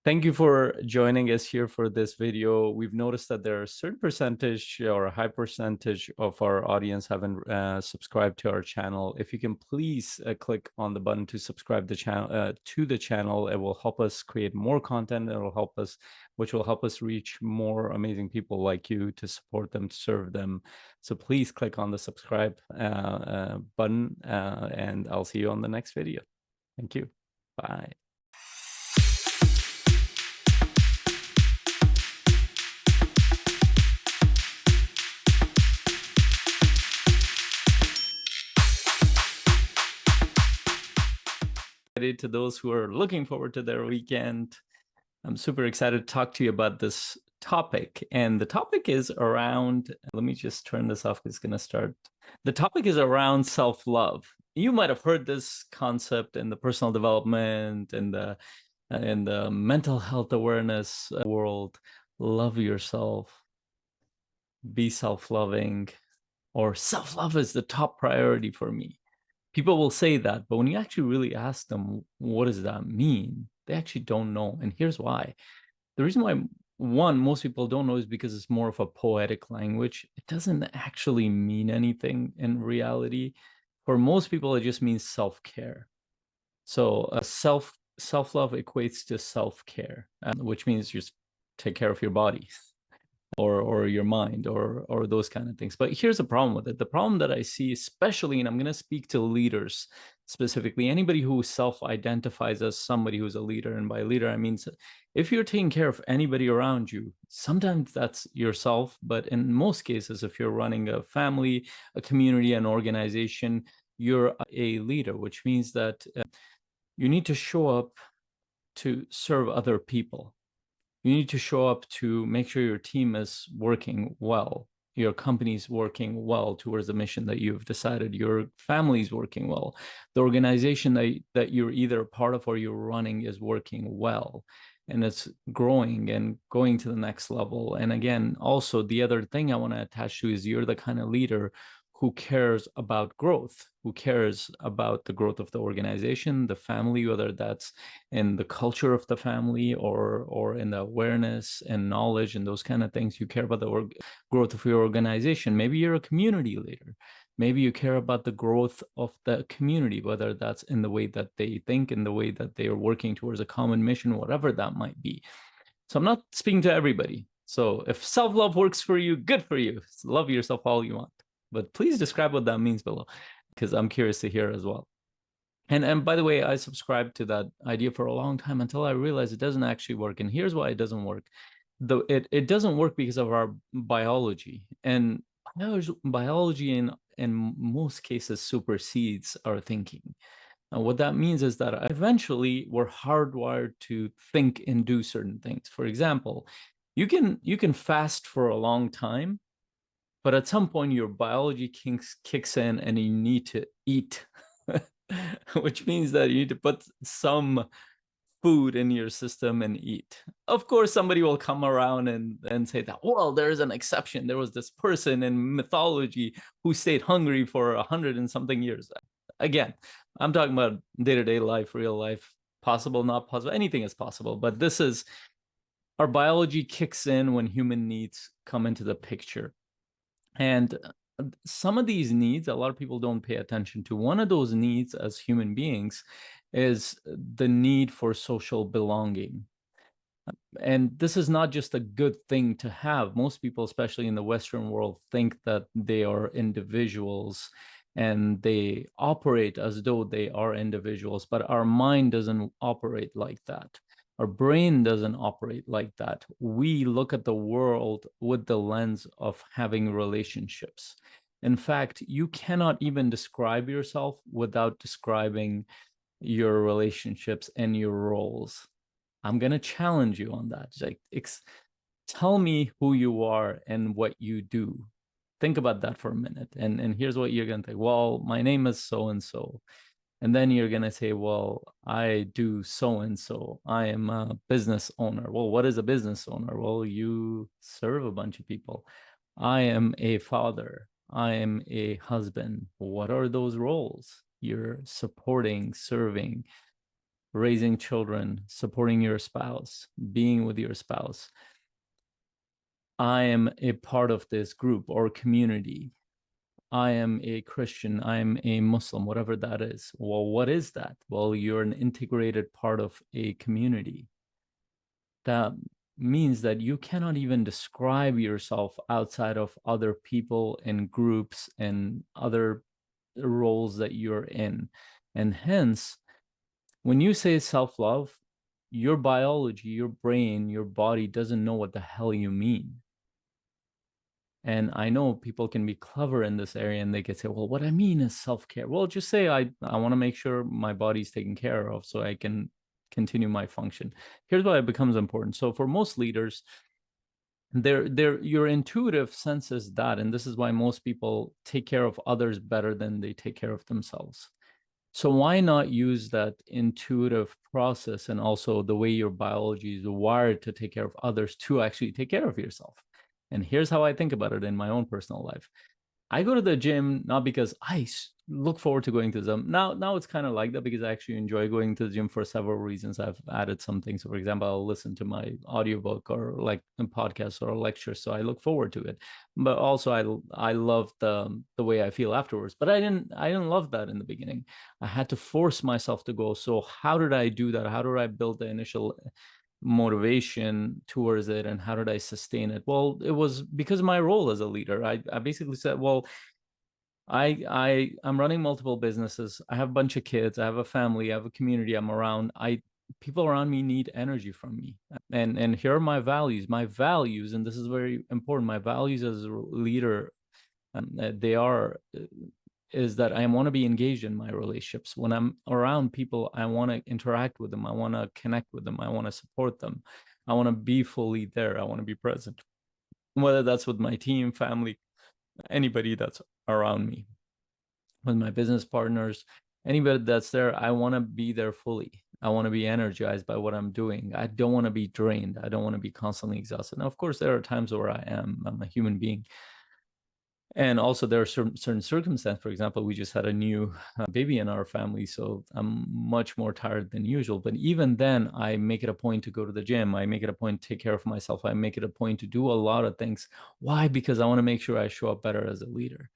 Thank you for joining us here for this video. We've noticed that there are a certain percentage or a high percentage of our audience haven't subscribed to our channel. If you can please click on the button to subscribe to the channel, it will help us create more content. Which will help us reach more amazing people like you to support them, to serve them. So please click on the subscribe button, and I'll see you on the next video. Thank you. Bye. To those who are looking forward to their weekend, I'm super excited to talk to you about this topic. And the topic is around, let me just turn this off, it's going to start. The topic is around self-love. You might have heard this concept in the personal development and the mental health awareness world. Love yourself, be self-loving, or self-love is the top priority for me. People will say that, but when you actually really ask them, what does that mean? They actually don't know. And here's why. The reason why, one, most people don't know is because it's more of a poetic language. It doesn't actually mean anything in reality. For most people, it just means self-care. So self-love equates to self-care, which means you just take care of your body or your mind or those kind of things. But here's the problem with it. The problem that I see, especially, and I'm going to speak to leaders specifically, anybody who self-identifies as somebody who's a leader, and by leader I mean if you're taking care of anybody around you, sometimes that's yourself, but in most cases, if you're running a family, a community, an organization, you're a leader, which means that you need to show up to serve other people. You need to show up to make sure your team is working well, your company's working well towards the mission that you've decided, your family's working well, the organization that you're either a part of or you're running is working well, and it's growing and going to the next level. And again, also the other thing I want to attach to is you're the kind of leader who cares about growth, who cares about the growth of the organization, the family, whether that's in the culture of the family or in the awareness and knowledge and those kind of things. You care about the growth of your organization. Maybe you're a community leader. Maybe you care about the growth of the community, whether that's in the way that they think, in the way that they are working towards a common mission, whatever that might be. So I'm not speaking to everybody. So if self-love works for you, good for you. Love yourself all you want. But please describe what that means below, because I'm curious to hear as well. And by the way, I subscribed to that idea for a long time until I realized it doesn't actually work. And here's why it doesn't work. It doesn't work because of our biology. And biology in most cases supersedes our thinking. And what that means is that eventually we're hardwired to think and do certain things. For example, you can fast for a long time, but at some point your biology kicks in and you need to eat, which means that you need to put some food in your system and eat. Of course, somebody will come around and say that, well, there's an exception. There was this person in mythology who stayed hungry for 100 and something years. Again, I'm talking about day-to-day life, real life, possible, not possible. Anything is possible, but this is, our biology kicks in when human needs come into the picture. And some of these needs, a lot of people don't pay attention to. One of those needs as human beings is the need for social belonging. And this is not just a good thing to have. Most people, especially in the Western world, think that they are individuals and they operate as though they are individuals, but our mind doesn't operate like that. Our brain doesn't operate like that. We look at the world with the lens of having relationships. In fact, you cannot even describe yourself without describing your relationships and your roles. I'm going to challenge you on that. Like, tell me who you are and what you do. Think about that for a minute. And here's what you're going to think. Well, my name is so-and-so. And then you're going to say, well, I do so-and-so. I am a business owner. Well, what is a business owner? Well, you serve a bunch of people. I am a father. I am a husband. What are those roles? You're supporting, serving. raising children, supporting your spouse, being with your spouse. I am a part of this group or community. I am a Christian, I'm a Muslim, whatever that is. Well, what is that? Well, you're an integrated part of a community. That means that you cannot even describe yourself outside of other people and groups and other roles that you're in. And hence, when you say self-love, your biology, your brain, your body doesn't know what the hell you mean. And I know people can be clever in this area and they can say, well, what I mean is self-care. Well, just say I want to make sure my body's taken care of so I can continue my function. Here's why it becomes important. So for most leaders, your intuitive sense is that, and this is why most people take care of others better than they take care of themselves. So why not use that intuitive process and also the way your biology is wired to take care of others to actually take care of yourself? And here's how I think about it in my own personal life. I go to the gym not because I look forward to going to the gym. Now it's kind of like that because I actually enjoy going to the gym for several reasons. I've added some things. For example, I'll listen to my audiobook or like a podcast or a lecture, so I look forward to it. But also I love the way I feel afterwards. But I didn't love that in the beginning. I had to force myself to go. So how did I do that? How did I build the initial motivation towards it, and how did I sustain it? Well, it was because of my role as a leader. I basically said, well, I'm running multiple businesses. I have a bunch of kids. I have a family. I have a community I'm around. People around me need energy from me, and here are my values. My values, and this is very important. My values as a leader, they are is that I want to be engaged in my relationships. When I'm around people, I want to interact with them. I want to connect with them. I want to support them. I want to be fully there. I want to be present, whether that's with my team, family, anybody that's around me, with my business partners, anybody that's there. I want to be there fully. I want to be energized by what I'm doing. I don't want to be drained. I don't want to be constantly exhausted. Now, of course, there are times where I'm a human being. And also there are certain circumstances. For example, we just had a new baby in our family, so I'm much more tired than usual. But even then, I make it a point to go to the gym. I make it a point to take care of myself. I make it a point to do a lot of things. Why? Because I want to make sure I show up better as a leader.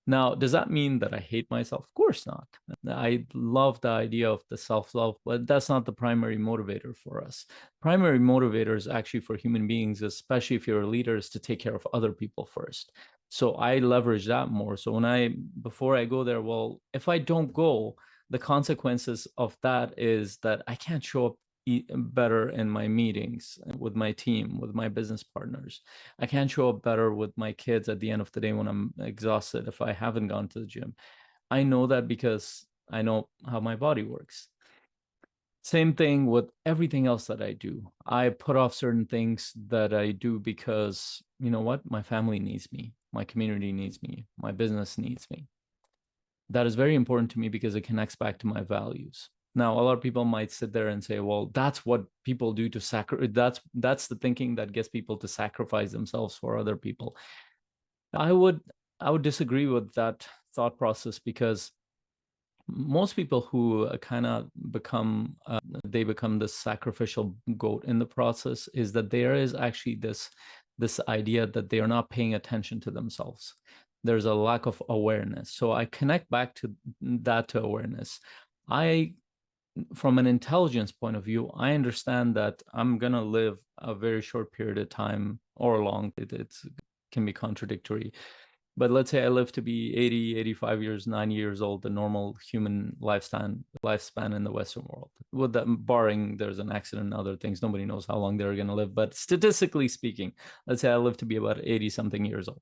Now, does that mean that I hate myself? Of course not. I love the idea of the self-love, but that's not the primary motivator for us. Primary motivators actually for human beings, especially if you're a leader, is to take care of other people first. So I leverage that more. So before I go there, well, if I don't go, the consequences of that is that I can't show up better in my meetings with my team, with my business partners. I can't show up better with my kids at the end of the day when I'm exhausted if I haven't gone to the gym. I know that because I know how my body works. Same thing with everything else that I do. I put off certain things that I do because, you know what, my family needs me, my community needs me, my business needs me. That is very important to me because it connects back to my values. Now, a lot of people might sit there and say, well, that's what people do to sacrifice. That's the thinking that gets people to sacrifice themselves for other people. I would disagree with that thought process because most people who kind of become they become the sacrificial goat in the process is that there is actually this idea that they are not paying attention to themselves. There's a lack of awareness. So I connect back to that, to awareness. From an intelligence point of view, I understand that I'm going to live a very short period of time or long. It can be contradictory. But let's say I live to be 80, 85 years, 90 years old, the normal human lifespan in the Western world. With that, barring there's an accident and other things, nobody knows how long they're going to live. But statistically speaking, let's say I live to be about 80 something years old.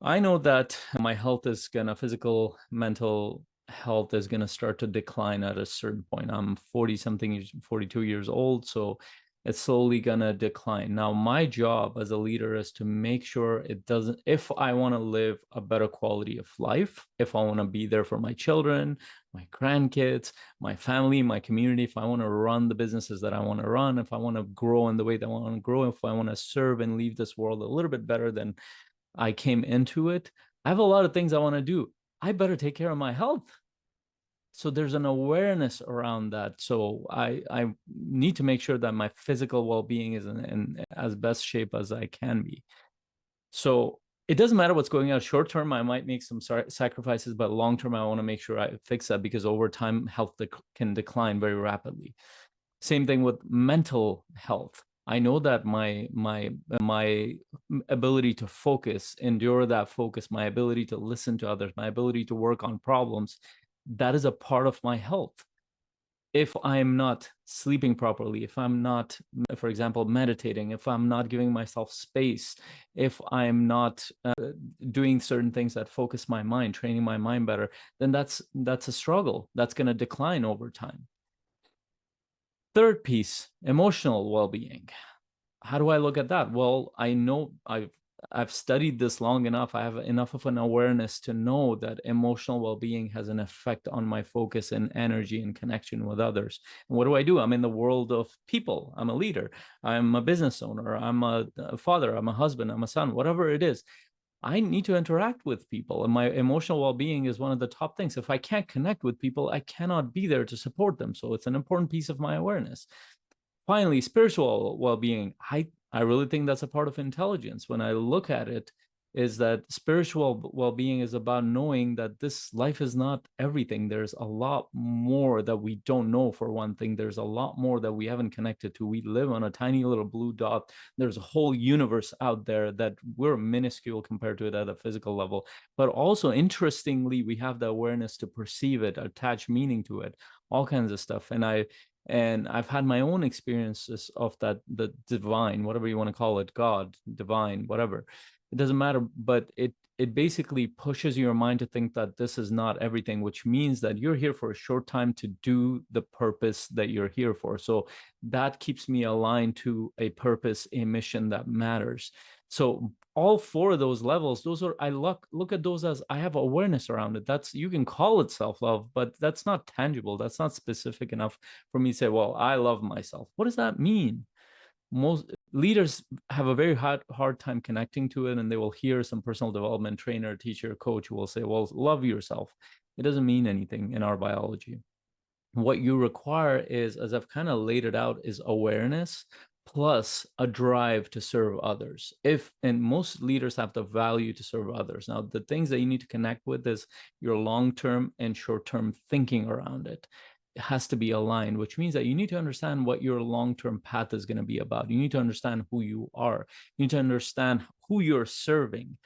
I know that my health is gonna, physical, mental health is gonna start to decline at a certain point. I'm 40 something, 42 years old, so it's slowly gonna decline. Now, my job as a leader is to make sure it doesn't, if I wanna live a better quality of life, if I wanna be there for my children, my grandkids, my family, my community, if I wanna run the businesses that I wanna run, if I wanna grow in the way that I wanna grow, if I wanna serve and leave this world a little bit better than I came into it, I have a lot of things I want to do. I better take care of my health. So there's an awareness around that. So I need to make sure that my physical well-being is in as best shape as I can be. So it doesn't matter what's going on. Short term, I might make some sacrifices, but long term, I want to make sure I fix that, because over time, health can decline very rapidly. Same thing with mental health. I know that my ability to focus, endure that focus, my ability to listen to others, my ability to work on problems, that is a part of my health. If I'm not sleeping properly, if I'm not, for example, meditating, if I'm not giving myself space, if I'm not doing certain things that focus my mind, training my mind better, then that's a struggle. That's going to decline over time. Third piece, emotional well-being. How do I look at that? Well, I know I've studied this long enough. I have enough of an awareness to know that emotional well-being has an effect on my focus and energy and connection with others. And what do? I'm in the world of people. I'm a leader. I'm a business owner. I'm a father. I'm a husband. I'm a son, whatever it is. I need to interact with people, and my emotional well-being is one of the top things. If I can't connect with people, I cannot be there to support them. So it's an important piece of my awareness. Finally, spiritual well-being. I really think that's a part of intelligence. When I look at it, is that spiritual well-being is about knowing that this life is not everything. There's a lot more that we don't know. For one thing, there's a lot more that we haven't connected to. We live on a tiny little blue dot. There's a whole universe out there that we're minuscule compared to it at a physical level. But also, interestingly, we have the awareness to perceive it, attach meaning to it, all kinds of stuff. And I've had my own experiences of that, the divine, whatever you want to call it, God, divine, whatever. It doesn't matter, but it basically pushes your mind to think that this is not everything, which means that you're here for a short time to do the purpose that you're here for. So that keeps me aligned to a purpose, a mission that matters. So all four of those levels, those are, I look at those as I have awareness around it. That's, you can call it self-love, but that's not tangible. That's not specific enough for me to say, well, I love myself. What does that mean? Most leaders have a very hard time connecting to it, and they will hear some personal development trainer, teacher, coach who will say, well, love yourself. It doesn't mean anything in our biology. What you require is, as I've kind of laid it out, is awareness plus a drive to serve others. And most leaders have the value to serve others. Now, the things that you need to connect with is your long-term and short-term thinking around it. It has to be aligned, which means that you need to understand what your long-term path is going to be about. You need to understand who you are. You need to understand who you're serving.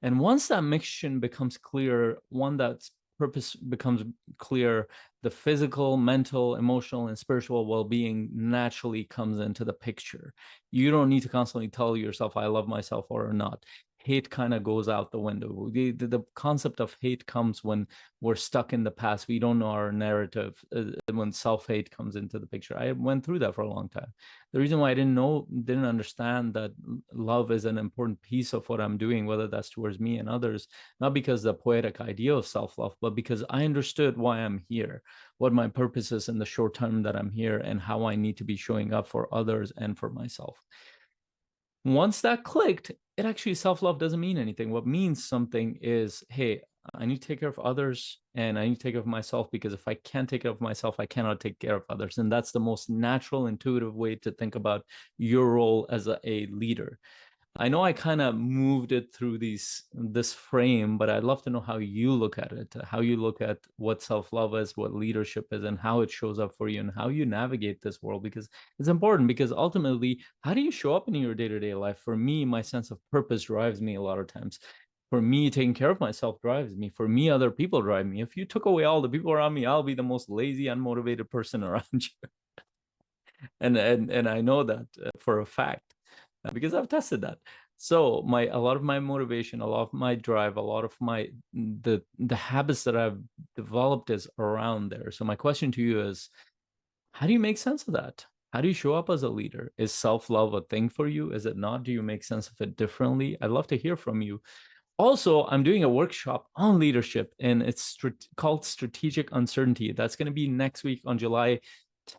And once that mission becomes clear, one that's purpose becomes clear, the physical, mental, emotional, and spiritual well-being naturally comes into the picture. You don't need to constantly tell yourself, I love myself or not. Hate kind of goes out the window. The concept of hate comes when we're stuck in the past. We don't know our narrative. When self-hate comes into the picture, I went through that for a long time. The reason why I didn't understand that love is an important piece of what I'm doing, whether that's towards me and others, not because the poetic idea of self-love, but because I understood why I'm here, what my purpose is in the short term that I'm here, and how I need to be showing up for others and for myself. Once that clicked, it actually, self-love doesn't mean anything. What means something is, hey, I need to take care of others and I need to take care of myself, because if I can't take care of myself, I cannot take care of others. And that's the most natural, intuitive way to think about your role as a leader. I know I kind of moved it through this frame, but I'd love to know how you look at it, how you look at what self-love is, what leadership is, and how it shows up for you, and how you navigate this world, because it's important. Because ultimately, how do you show up in your day-to-day life? For me, my sense of purpose drives me a lot of times. For me, taking care of myself drives me. For me, other people drive me. If you took away all the people around me, I'll be the most lazy, unmotivated person around you. And I know that for a fact, because I've tested that. So a lot of my motivation, a lot of my drive, a lot of the habits that I've developed is around there. So my question to you is, how do you make sense of that? How do you show up as a leader? Is self-love a thing for you? Is it not? Do you make sense of it differently? I'd love to hear from you. Also, I'm doing a workshop on leadership, and it's called Strategic Uncertainty. That's going to be next week on July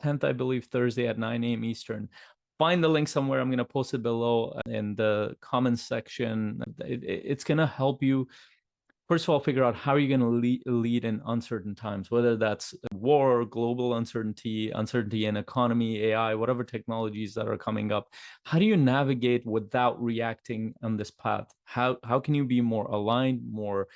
10th, I believe, Thursday at 9 a.m. Eastern. Find the link somewhere. I'm going to post it below in the comments section. It's going to help you first of all, figure out how are you going to lead in uncertain times, whether that's war, global uncertainty, uncertainty in economy, AI, whatever technologies that are coming up. How do you navigate without reacting on this path? How can you be more aligned, more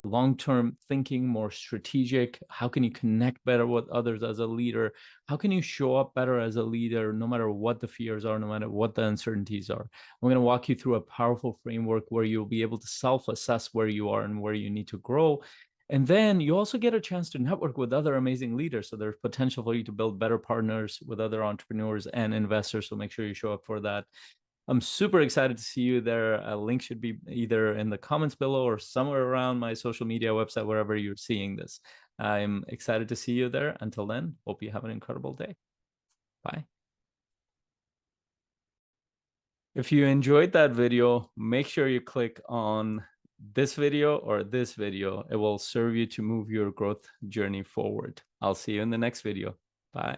long-term thinking, more strategic? How can you connect better with others as a leader? How can you show up better as a leader, no matter what the fears are, no matter what the uncertainties are? I'm going to walk you through a powerful framework where you'll be able to self-assess where you are and where you need to grow. And then you also get a chance to network with other amazing leaders. So there's potential for you to build better partners with other entrepreneurs and investors. So make sure you show up for that. I'm super excited to see you there. A link should be either in the comments below or somewhere around my social media website, wherever you're seeing this. I'm excited to see you there. Until then, hope you have an incredible day. Bye. If you enjoyed that video, make sure you click on this video or this video. It will serve you to move your growth journey forward. I'll see you in the next video.